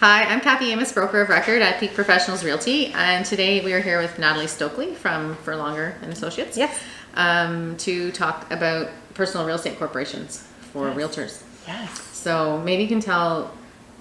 Hi, I'm Kathy Amess, broker of record at Peak Professionals Realty, and today we are here with Natalie Stokley from Furlonger and Associates. Yes. To talk about personal real estate corporations for realtors. Yes. So maybe you can tell,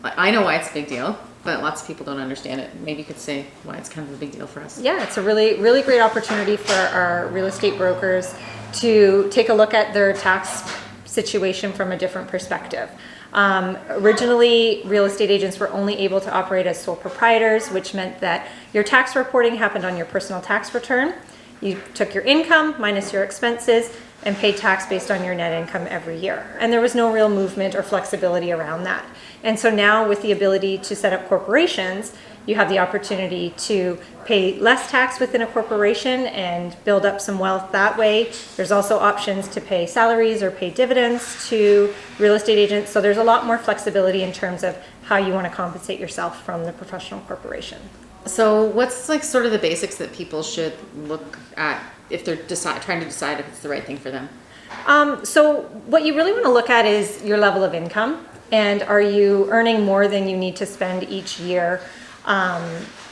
I know why it's a big deal, but lots of people don't understand it. Maybe you could say why it's kind of a big deal for us. Yeah, it's a really great opportunity for our real estate brokers to take a look at their tax situation from a different perspective. Originally, real estate agents were only able to operate as sole proprietors, which meant that your tax reporting happened on your personal tax return. You took your income minus your expenses and paid tax based on your net income every year. And there was no real movement or flexibility around that. And so now with the ability to set up corporations, you have the opportunity to pay less tax within a corporation and build up some wealth that way. There's also options to pay salaries or pay dividends to real estate agents. So there's a lot more flexibility in terms of how you want to compensate yourself from the professional corporation. So what's like sort of the basics that people should look at if they're trying to decide if it's the right thing for them? So what you really want to look at is your level of income, and are you earning more than you need to spend each year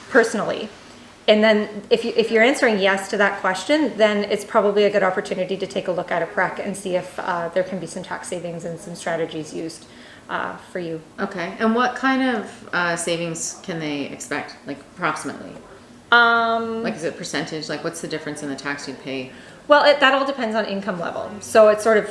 personally? And then if you're answering yes to that question, then it's probably a good opportunity to take a look at a PREC and see if there can be some tax savings and some strategies used for you. Okay, and what kind of savings can they expect, like approximately? Like is it percentage? Like what's the difference in the tax you'd pay? Well, that all depends on income level. So it's sort of,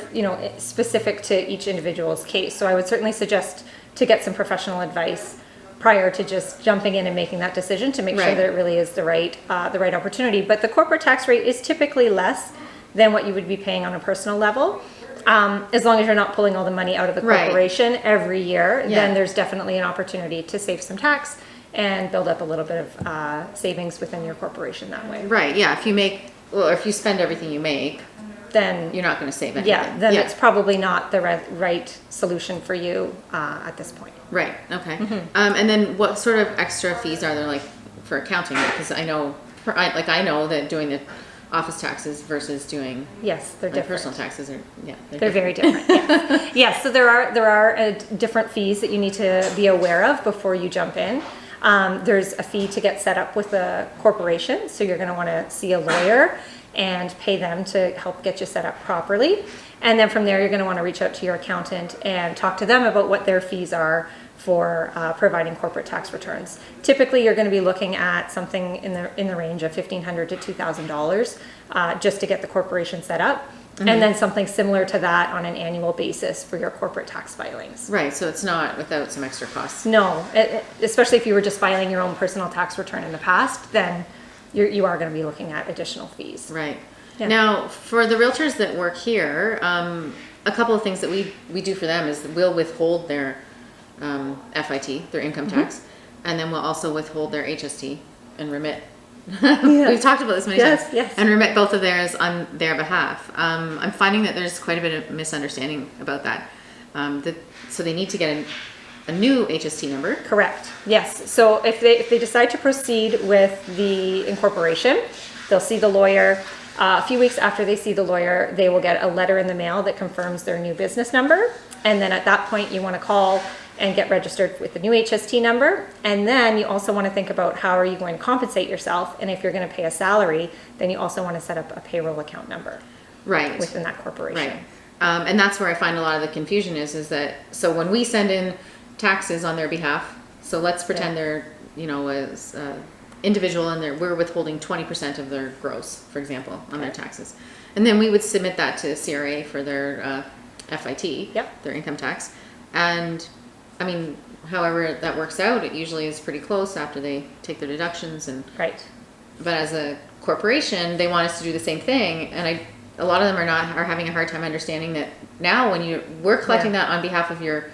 specific to each individual's case. So I would certainly suggest to get some professional advice prior to just jumping in and making that decision to make sure that it really is the right opportunity. But the corporate tax rate is typically less than what you would be paying on a personal level. As long as you're not pulling all the money out of the corporation every year, then there's definitely an opportunity to save some tax and build up a little bit of savings within your corporation that way. Right, yeah. If you spend everything you make, then you're not going to save anything. Yeah, then it's probably not the right solution for you at this point. Right, okay. And then what sort of extra fees are there like for accounting? Because I know that doing the office taxes versus doing they're different. Personal taxes are they're very different. Yes, so there are different fees that you need to be aware of before you jump in. There's a fee to get set up with a corporation, so you're going to want to see a lawyer and pay them to help get you set up properly. And then from there, you're going to want to reach out to your accountant and talk to them about what their fees are for providing corporate tax returns. Typically, you're going to be looking at something in the range of $1,500 to $2,000 just to get the corporation set up. And then something similar to that on an annual basis for your corporate tax filings. Right, so it's not without some extra costs. No, especially if you were just filing your own personal tax return in the past, then you are going to be looking at additional fees. Right. Yeah. Now, for the realtors that work here, a couple of things that we do for them is we'll withhold their FIT, their income tax, and then we'll also withhold their HST and remit. We've talked about this many times. Yes. And remit both of theirs on their behalf. I'm finding that there's quite a bit of misunderstanding about that. So they need to get a new HST number. Correct. Yes. So if they decide to proceed with the incorporation, they'll see the lawyer. A few weeks after they see the lawyer, they will get a letter in the mail that confirms their new business number. And then at that point, you want to call and get registered with the new HST number. And then you also want to think about how are you going to compensate yourself. And if you're going to pay a salary, then you also want to set up a payroll account number within that corporation. Right. And that's where I find a lot of the confusion is that, so when we send in taxes on their behalf, so let's pretend they're, as individual and we're withholding 20% of their gross, for example, on their taxes. And then we would submit that to CRA for their FIT, their income tax. And I mean, however that works out, it usually is pretty close after they take their deductions Right. But as a corporation, they want us to do the same thing, and a lot of them are having a hard time understanding that now when we're collecting that on behalf of your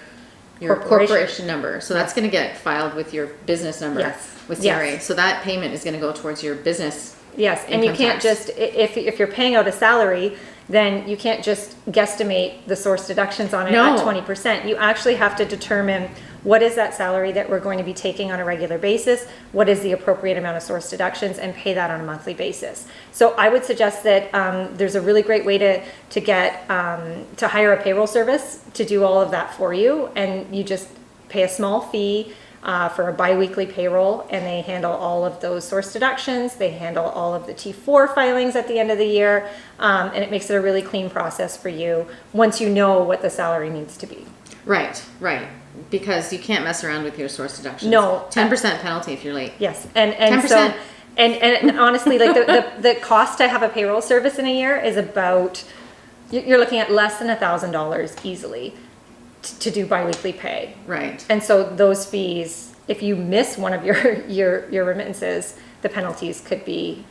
corporation number, so that's going to get filed with your business number with CRA. So that payment is going to go towards your business. Yes, and you can't just if you're paying out a salary, then you can't just guesstimate the source deductions on it at 20%. You actually have to determine what is that salary that we're going to be taking on a regular basis, what is the appropriate amount of source deductions, and pay that on a monthly basis. So I would suggest that there's a really great way to get to hire a payroll service to do all of that for you, and you just pay a small fee. for a biweekly payroll, and they handle all of those source deductions. They handle all of the T4 filings at the end of the year, and it makes it a really clean process for you once you know what the salary needs to be. Right, because you can't mess around with your source deductions. No. 10% penalty if you're late. Yes, and 10%. so and honestly, like the cost to have a payroll service in a year is about, you're looking at less than $1,000 easily to do biweekly pay. Right. And so those fees, if you miss one of your remittances, the penalties could be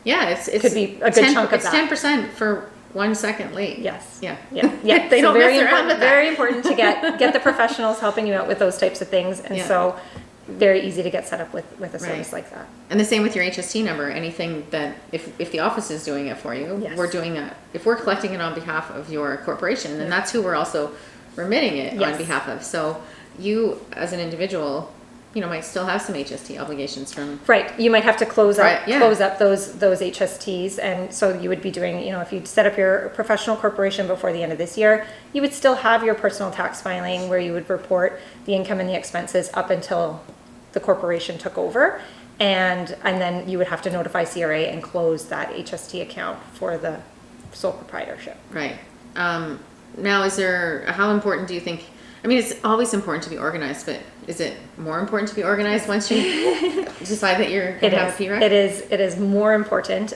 It's could be a good chunk of it's that. 10% for 1 second late. Yes. Yeah. They don't very mess around important. with that. Very important to get the professionals helping you out with those types of things, and so very easy to get set up with a service like that. And the same with your HST number. Anything that if the office is doing it for you, Yes. we're doing it. If we're collecting it on behalf of your corporation, then that's who we're also remitting it on Yes. behalf of. So you as an individual, might still have some HST obligations from. Right, you might have to close up Right, yeah. those HSTs, and so you would be doing, if you'd set up your professional corporation before the end of this year, you would still have your personal tax filing where you would report the income and the expenses up until the corporation took over, and then you would have to notify CRA and close that HST account for the sole proprietorship. Right. Now, how important do you think? I mean, it's always important to be organized, but is it more important to be organized once you decide that you're going to have a PREC? It is more important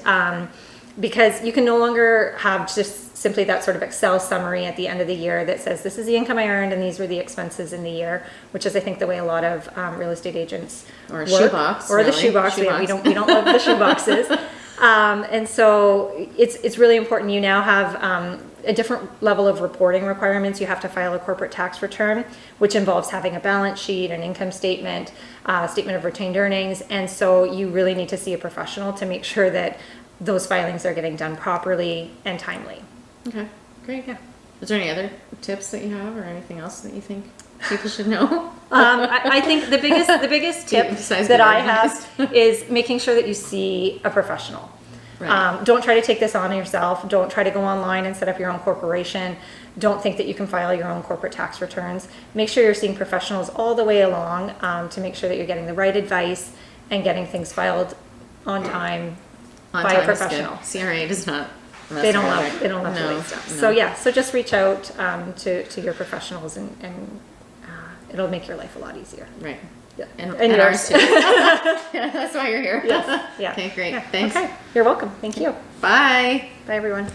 because you can no longer have just simply that sort of Excel summary at the end of the year that says this is the income I earned and these were the expenses in the year, which is I think the way a lot of real estate agents Or a work. shoebox, Or the really. shoebox. We don't love the shoeboxes. And so it's really important. You now have a different level of reporting requirements. You have to file a corporate tax return, which involves having a balance sheet, an income statement, statement of retained earnings. And so you really need to see a professional to make sure that those filings are getting done properly and timely. Okay, great. Yeah. Is there any other tips that you have, or anything else that you think people should know? I think the biggest tip Besides that being I have is making sure that you see a professional. Right. Don't try to take this on yourself. Don't try to go online and set up your own corporation. Don't think that you can file your own corporate tax returns. Make sure you're seeing professionals all the way along to make sure that you're getting the right advice and getting things filed on time by a professional. CRA does not. They don't love the late stuff. No. So just reach out to your professionals and it'll make your life a lot easier. Right. Yeah. And yours. ours too. Yeah, that's why you're here. Yes. Yeah. Okay, great. Yeah. Thanks. Okay. You're welcome. Thank you. Bye. Bye, everyone.